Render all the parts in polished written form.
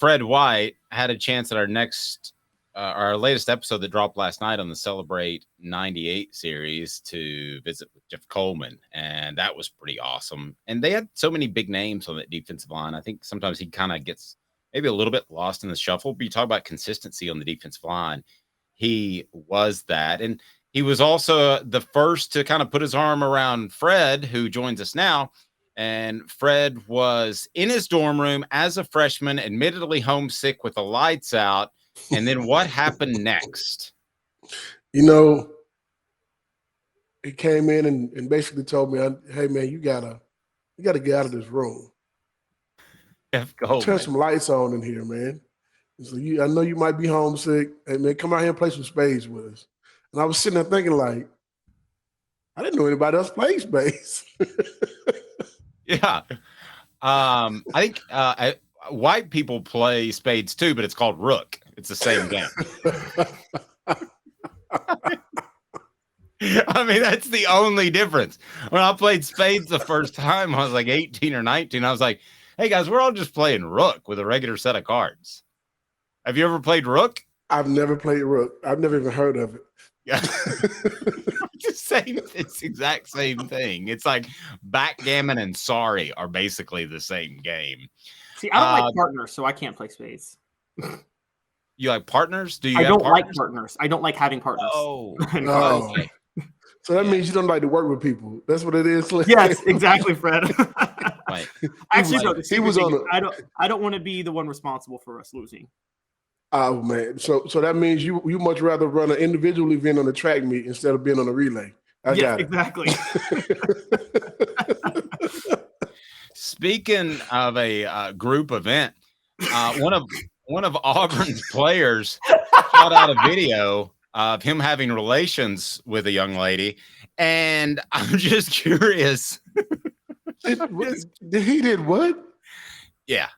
Fred White had a chance at our latest episode that dropped last night on the Celebrate 98 series to visit with Jeff Coleman, and that was pretty awesome. And they had so many big names on that defensive line. I think sometimes he kind of gets maybe a little bit lost in the shuffle, but you talk about consistency on the defensive line. He was that. And he was also the first to kind of put his arm around Fred, who joins us now. And Fred was in his dorm room as a freshman, admittedly homesick with the lights out. And then what happened next? You know, he came in and basically told me, hey, man, you gotta get out of this room. Turn some lights on in here, man. So I know you might be homesick. Hey, man, come out here and play some spades with us. And I was sitting there thinking, like, I didn't know anybody else played spades. Yeah. I think white people play spades too, but it's called rook. It's the same game. I mean, that's the only difference. When I played spades the first time, I was like 18 or 19. I was like, hey, guys, we're all just playing rook with a regular set of cards. Have you ever played rook? I've never played rook. I've never even heard of it. Yeah. It's the exact same thing. It's like backgammon and sorry are basically the same game. See, I don't like partners, so I can't play spades. You like partners? Do you? I don't like partners. I don't like having partners. Oh, no. So that means you don't like to work with people. That's what it is. Yes, exactly, Fred. Right. Actually, I don't want to be the one responsible for us losing. Oh man, so that means you much rather run an individual event on the track meet instead of being on a relay. I got it. Exactly. Speaking of a group event, one of Auburn's players shot out a video of him having relations with a young lady, and I'm just curious. He did what? Yeah.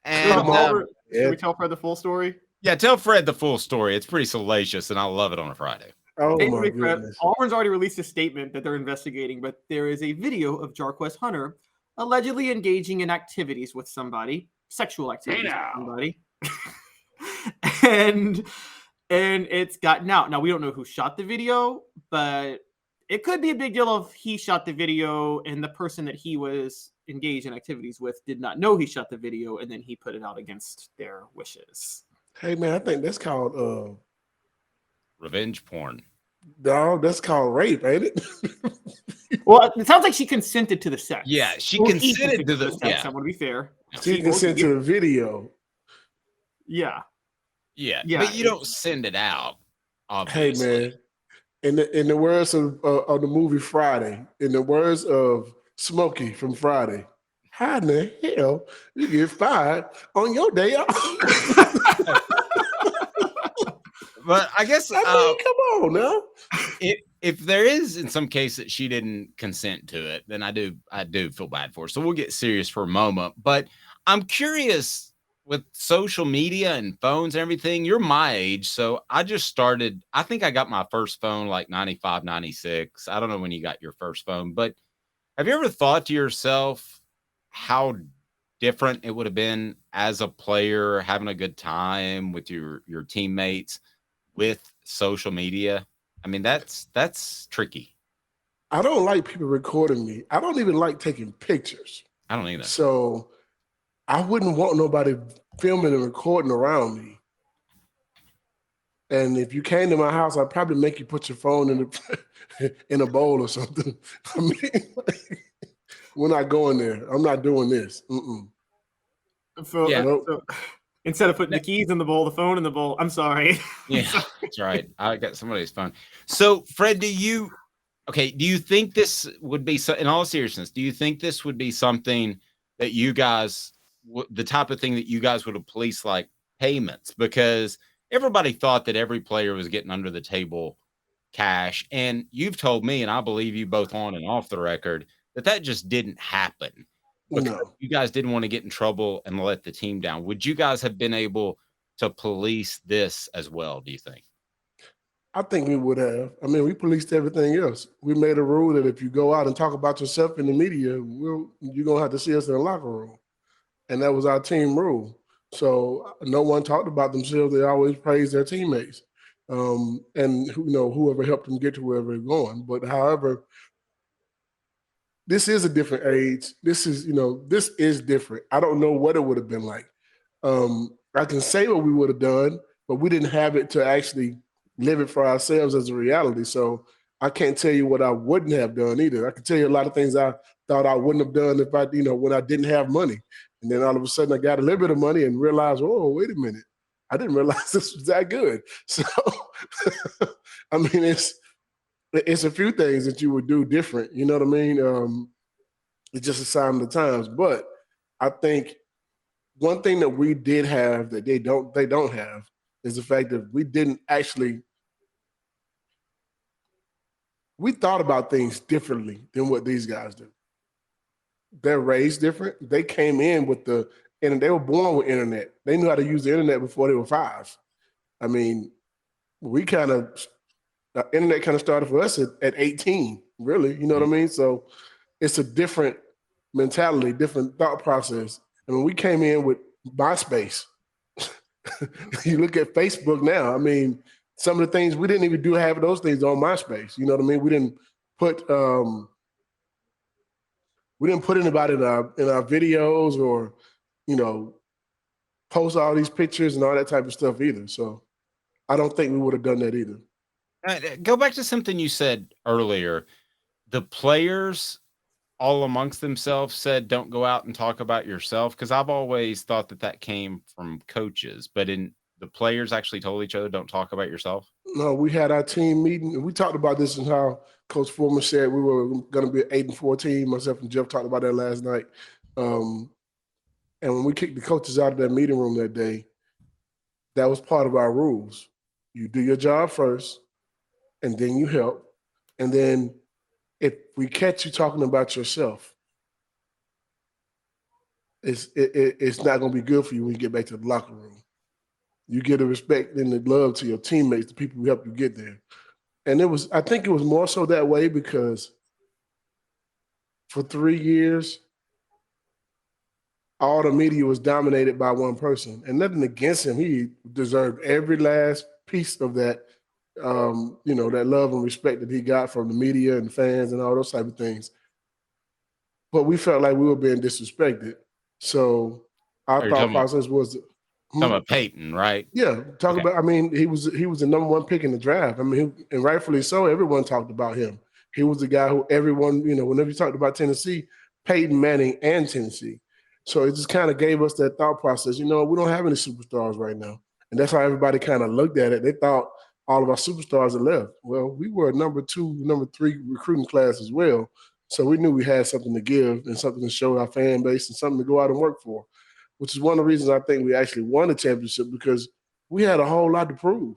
And should we tell Fred the full story? Yeah, tell Fred the full story. It's pretty salacious, and I love it on a Friday. Oh my goodness. Auburn's already released a statement that they're investigating, but there is a video of Jarquez Hunter allegedly engaging in activities with somebody, sexual activities with somebody. and it's gotten out. Now, we don't know who shot the video, but it could be a big deal if he shot the video and the person that he was engaged in activities with did not know he shot the video, and then he put it out against their wishes. Hey, man, I think that's called revenge porn. No, that's called rape, ain't it? Well, it sounds like she consented to the sex. Yeah, she consented to the sex. Yeah. I want to be fair. She consented to the video. Yeah. But you don't send it out, obviously. Hey, man, in the words of the movie Friday, in the words of Smokey from Friday, how in the hell you get fired on your day off? But I guess come on now. If there is in some case that she didn't consent to it, then I do feel bad for her. So we'll get serious for a moment. But I'm curious with social media and phones and everything. You're my age, so I just started. I think I got my first phone like 95, 96. I don't know when you got your first phone, but have you ever thought to yourself how different it would have been as a player having a good time with your teammates with social media? I mean, that's tricky. I don't like people recording me. I don't even like taking pictures. I don't either. So I wouldn't want nobody filming and recording around me. And if you came to my house, I'd probably make you put your phone in a bowl or something. I mean, we're not going there. I'm not doing this. So instead of putting the keys in the bowl, the phone in the bowl. I'm sorry. Yeah, that's right. I got somebody's phone. So, Fred, do you think this would be, in all seriousness, do you think this would be something that you guys, the type of thing that you guys would have policed, like payments? Because everybody thought that every player was getting under the table cash. And you've told me, and I believe you both on and off the record, that just didn't happen. Because you guys didn't want to get in trouble and let the team down. Would you guys have been able to police this as well, do you think? I think we would have. I mean, we policed everything else. We made a rule that if you go out and talk about yourself in the media, you're going to have to see us in the locker room. and that was our team rule. So no one talked about themselves. They always praised their teammates, and whoever helped them get to wherever they're going. But however, this is a different age. This is different. I don't know what it would have been like. I can say what we would have done, but we didn't have it to actually live it for ourselves as a reality. So I can't tell you what I wouldn't have done either. I can tell you a lot of things I thought I wouldn't have done if when I didn't have money. And then all of a sudden I got a little bit of money and realized, oh, wait a minute. I didn't realize this was that good. So, I mean, it's a few things that you would do different. You know what I mean? It's just a sign of the times. But I think one thing that we did have that they don't have is the fact that we thought about things differently than what these guys do. They're raised different. They came in and they were born with internet. They knew how to use the internet before they were 5. I mean, the internet kind of started for us at 18, really. You know what I mean? So it's a different mentality, different thought process. I mean, we came in with MySpace. You look at Facebook now. I mean, some of the things we didn't even have those things on MySpace. You know what I mean? We didn't put anybody in our videos or post all these pictures and all that type of stuff either. So I don't think we would have done that either. Go back to something you said earlier. The players all amongst themselves said, don't go out and talk about yourself. Because I've always thought that came from coaches, but the players actually told each other, don't talk about yourself. No, we had our team meeting and we talked about this and how Coach Foreman said we were going to be an 8-4 team. Myself and Jeff talked about that last night. And when we kicked the coaches out of that meeting room that day, that was part of our rules. You do your job first, and then you help. And then if we catch you talking about yourself, it's not going to be good for you when you get back to the locker room. You give the respect and the love to your teammates, the people who helped you get there. And I think it was more so that way because for 3 years, all the media was dominated by one person. And nothing against him. He deserved every last piece of that, that love and respect that he got from the media and fans and all those type of things. But we felt like we were being disrespected. So our thought process was talking about Peyton, right? Yeah, about. I mean, he was the number 1 pick in the draft. I mean, and rightfully so. Everyone talked about him. He was the guy who everyone, whenever you talked about Tennessee, Peyton Manning and Tennessee. So it just kind of gave us that thought process. We don't have any superstars right now, and that's how everybody kind of looked at it. They thought all of our superstars had left. Well, we were a number 2, number 3 recruiting class as well, so we knew we had something to give and something to show our fan base and something to go out and work for. Which is one of the reasons I think we actually won the championship because we had a whole lot to prove.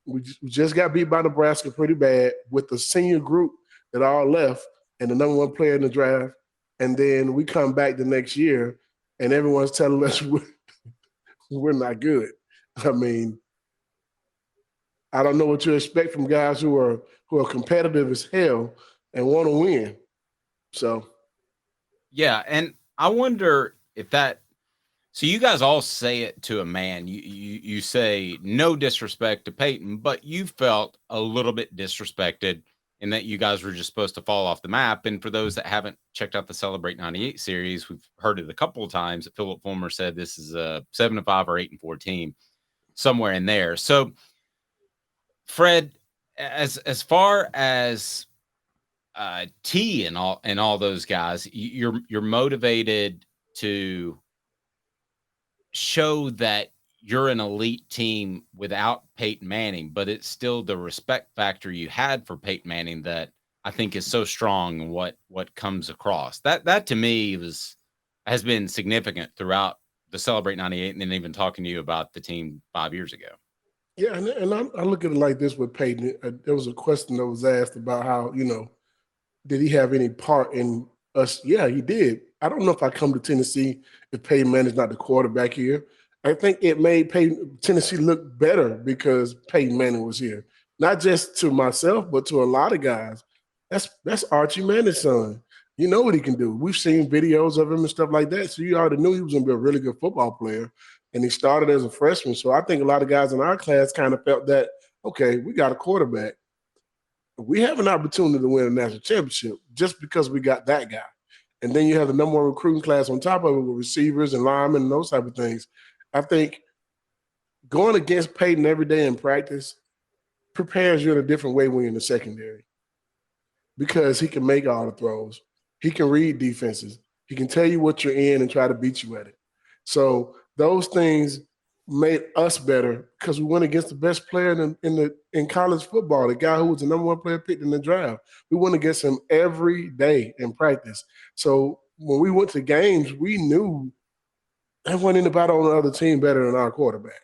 We just got beat by Nebraska pretty bad with the senior group that all left and the number 1 player in the draft. And then we come back the next year and everyone's telling us we're not good. I mean, I don't know what you expect from guys who are competitive as hell and want to win. So, yeah, and I wonder if that. So you guys all say it to a man. You say no disrespect to Peyton, but you felt a little bit disrespected in that you guys were just supposed to fall off the map. And for those that haven't checked out the Celebrate 98 series, we've heard it a couple of times that Philip Fulmer said this is a 7-5 or 8-4 team, somewhere in there. So, Fred, as far as T and all those guys, you're motivated to show that you're an elite team without Peyton Manning, but it's still the respect factor you had for Peyton Manning that I think is so strong and what comes across. That to me has been significant throughout the Celebrate 98 and then even talking to you about the team 5 years ago. Yeah, and I look at it like this with Peyton. There was a question that was asked about how, did he have any part in us? Yeah, he did. I don't know if I come to Tennessee if Peyton Manning's not the quarterback here. I think it made Tennessee look better because Peyton Manning was here. Not just to myself, but to a lot of guys. That's Archie Manning's son. You know what he can do. We've seen videos of him and stuff like that. So you already knew he was going to be a really good football player. And he started as a freshman. So I think a lot of guys in our class kind of felt that, okay, we got a quarterback. We have an opportunity to win a national championship just because we got that guy. And then you have the number one recruiting class on top of it with receivers and linemen and those type of things. I think going against Peyton every day in practice prepares you in a different way when you're in the secondary because he can make all the throws. He can read defenses. He can tell you what you're in and try to beat you at it. So those things made us better because we went against the best player in college football, the guy who was the number one player picked in the draft. We went against him every day in practice. So when we went to games, we knew there wasn't anybody on the other team better than our quarterback.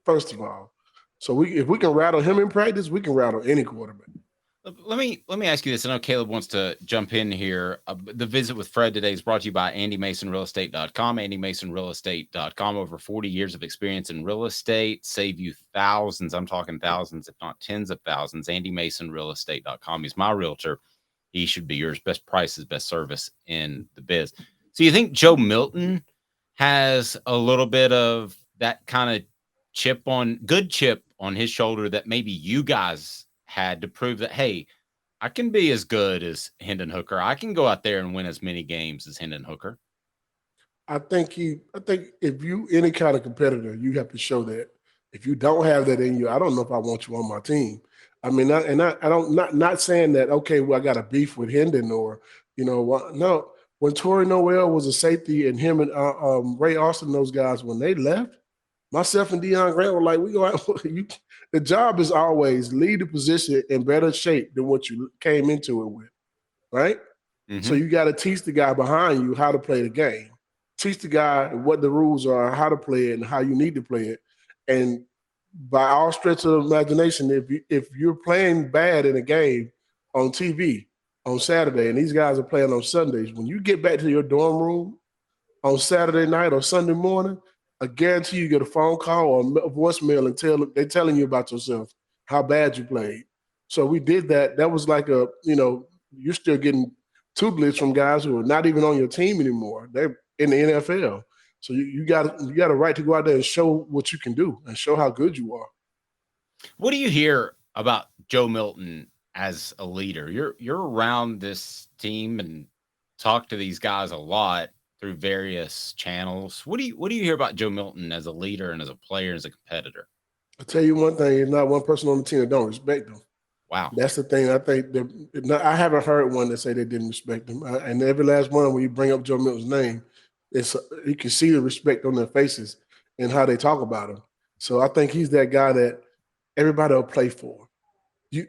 First of all, so if we can rattle him in practice, we can rattle any quarterback. Let me ask you this. I know Caleb wants to jump in here. The visit with Fred today is brought to you by AndyMasonRealEstate.com. AndyMasonRealEstate.com. Over 40 years of experience in real estate. Save you thousands. I'm talking thousands, if not tens of thousands. AndyMasonRealEstate.com. He's my realtor. He should be yours. Best prices, best service in the biz. So you think Joe Milton has a little bit of that kind of chip on his shoulder that maybe you guys had to prove that, hey, I can be as good as Hendon Hooker. I can go out there and win as many games as Hendon Hooker. I think if you any kind of competitor, you have to show that. If you don't have that in you, I don't know if I want you on my team. I mean, not saying that, okay, well, I got a beef with Hendon or, no. When Torrey Noel was a safety and him and Ray Austin, those guys, when they left, myself and Deion Grant were like, the job is always lead the position in better shape than what you came into it with, right? Mm-hmm. So you got to teach the guy behind you how to play the game. Teach the guy what the rules are, how to play it, and how you need to play it. And by all stretch of imagination, if you're playing bad in a game on TV on Saturday and these guys are playing on Sundays, when you get back to your dorm room on Saturday night or Sunday morning, I guarantee you get a phone call or a voicemail and they're telling you about yourself, how bad you played. So we did that. That was like you're still getting tutelage from guys who are not even on your team anymore. They're in the NFL. So you got a right to go out there and show what you can do and show how good you are. What do you hear about Joe Milton as a leader? You're around this team and talk to these guys a lot through various channels. What do you hear about Joe Milton as a leader and as a player and as a competitor? I'll tell you one thing, there's not one person on the team that don't respect him. Wow. That's the thing. I think I haven't heard one that say they didn't respect him. And every last one, when you bring up Joe Milton's name, you can see the respect on their faces and how they talk about him. So I think he's that guy that everybody will play for.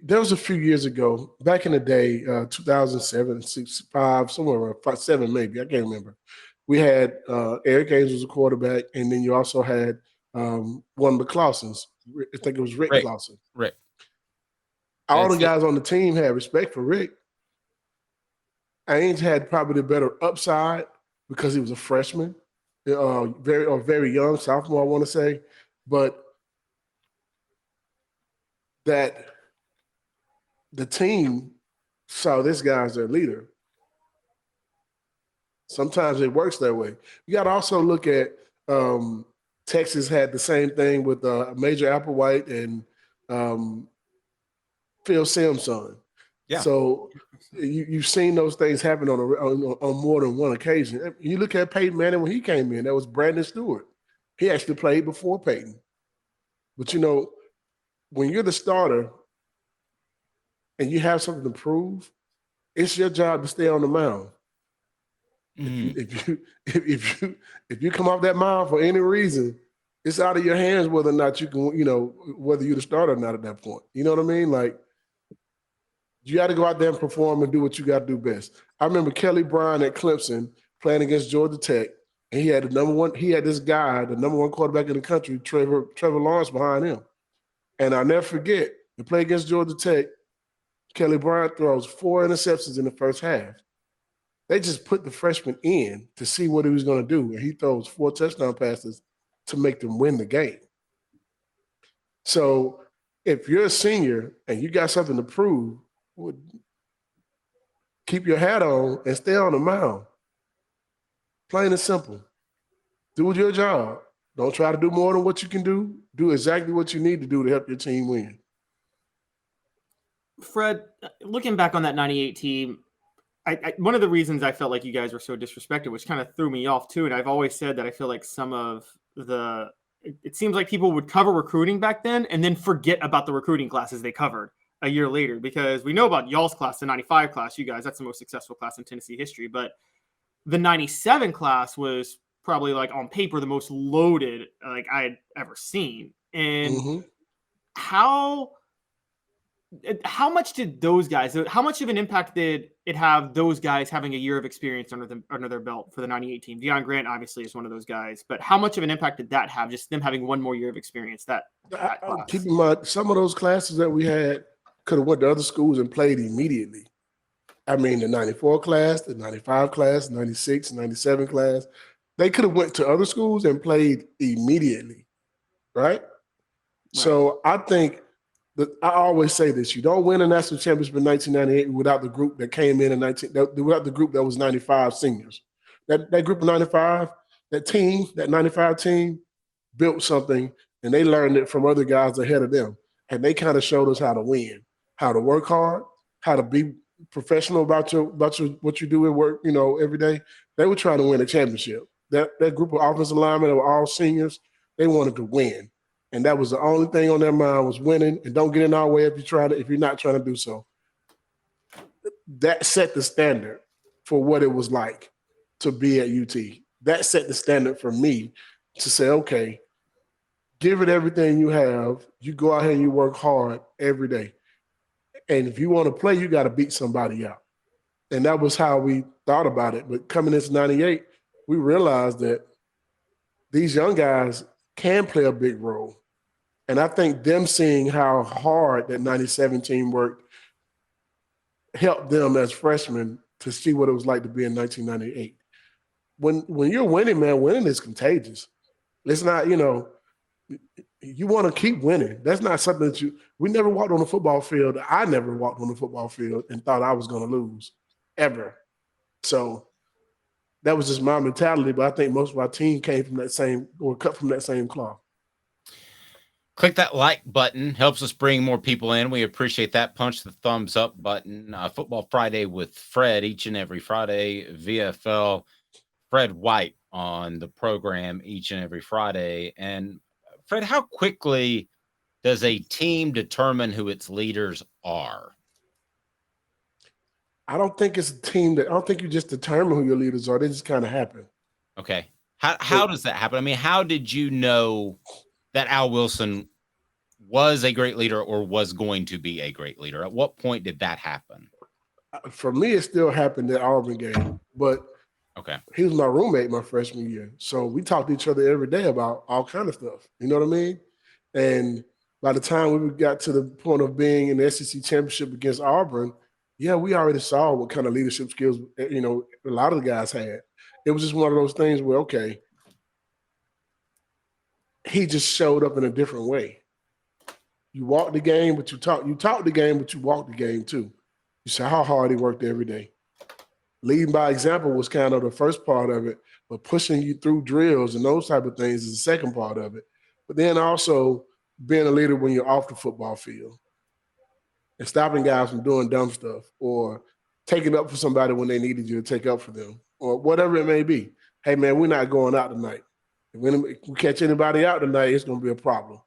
There was a few years ago, back in the day, 2007, 6, 5, somewhere around 5, 7 maybe, I can't remember. We had Eric Haynes was a quarterback, and then you also had one of the Clausens. I think it was Rick Clausen. Rick. All the guys on the team had respect for Rick. Haynes had probably the better upside because he was a freshman, very young, sophomore, I want to say. But that the team saw this guy as their leader. Sometimes it works that way. You got to also look at Texas had the same thing with Major Applewhite and Phil Simms' son. Yeah. So you've seen those things happen on more than one occasion. You look at Peyton Manning when he came in, that was Brandon Stewart. He actually played before Peyton. But, when you're the starter and you have something to prove, it's your job to stay on the mound. Mm. If you come off that mound for any reason, it's out of your hands whether or not you can, whether you're the starter or not at that point. You know what I mean? Like, you got to go out there and perform and do what you got to do best. I remember Kelly Bryant at Clemson playing against Georgia Tech, and he had this guy, the number one quarterback in the country, Trevor Lawrence, behind him. And I'll never forget, to play against Georgia Tech, Kelly Bryant throws 4 interceptions in the first half. They just put the freshman in to see what he was going to do, and he throws 4 touchdown passes to make them win the game. So if you're a senior and you got something to prove, keep your hat on and stay on the mound. Plain and simple. Do your job. Don't try to do more than what you can do. Do exactly what you need to do to help your team win. Fred, looking back on that 98 team, one of the reasons I felt like you guys were so disrespected, which kind of threw me off too, and I've always said that I feel like some of it seems like people would cover recruiting back then and then forget about the recruiting classes they covered a year later, because we know about y'all's class, the 95 class, you guys, that's the most successful class in Tennessee history, but the 97 class was probably like on paper the most loaded like I had ever seen. And how much did those guys, how much of an impact did it have those guys having a year of experience under their belt for the 98 team? Deion Grant obviously is one of those guys, but how much of an impact did that have, just them having one more year of experience? That class? Keep in mind, some of those classes that we had could have went to other schools and played immediately. I mean, the 94 class, the 95 class, 96, 97 class, they could have went to other schools and played immediately, right? So I think I always say this: you don't win a national championship in 1998 without the group that came in without the group that was 95 seniors. That group of 95, that 95 team built something, and they learned it from other guys ahead of them. And they kind of showed us how to win, how to work hard, how to be professional about what you do at work, every day. They were trying to win a championship. That group of offensive linemen that were all seniors, they wanted to win. And that was the only thing on their mind, was winning. And don't get in our way if you're not trying to do so. That set the standard for what it was like to be at UT. That set the standard for me to say, okay, give it everything you have. You go out here and you work hard every day. And if you want to play, you got to beat somebody out. And that was how we thought about it. But coming into 98, we realized that these young guys can play a big role. And I think them seeing how hard that 97 team worked helped them as freshmen to see what it was like to be in 1998. When you're winning, man, winning is contagious. It's not, you want to keep winning. That's not something that we never walked on the football field. I never walked on the football field and thought I was going to lose, ever. So that was just my mentality, but I think most of our team came from cut from that same cloth. Click that like button. Helps us bring more people in. We appreciate that. Punch the thumbs up button. Football Friday with Fred each and every Friday. VFL Fred White on the program each and every Friday. And Fred, how quickly does a team determine who its leaders are? I don't think it's a team I don't think you just determine who your leaders are. They just kind of happen. Okay. How does that happen? I mean, how did you know that Al Wilson was a great leader or was going to be a great leader? At what point did that happen? For me, it still happened at Auburn game, but he was my roommate my freshman year. So we talked to each other every day about all kind of stuff. You know what I mean? And by the time we got to the point of being in the SEC championship against Auburn, we already saw what kind of leadership skills, a lot of the guys had. It was just one of those things where, okay, he just showed up in a different way. You walk the game, but you talk the game, but you walk the game too. You see how hard he worked every day. Leading by example was kind of the first part of it, but pushing you through drills and those type of things is the second part of it. But then also being a leader when you're off the football field and stopping guys from doing dumb stuff or taking up for somebody when they needed you to take up for them or whatever it may be. Hey, man, we're not going out tonight. If we catch anybody out tonight, it's going to be a problem.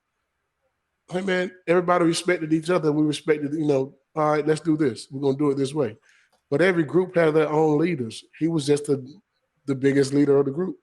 Hey, man, everybody respected each other. We respected, all right, let's do this. We're going to do it this way. But every group had their own leaders. He was just the biggest leader of the group.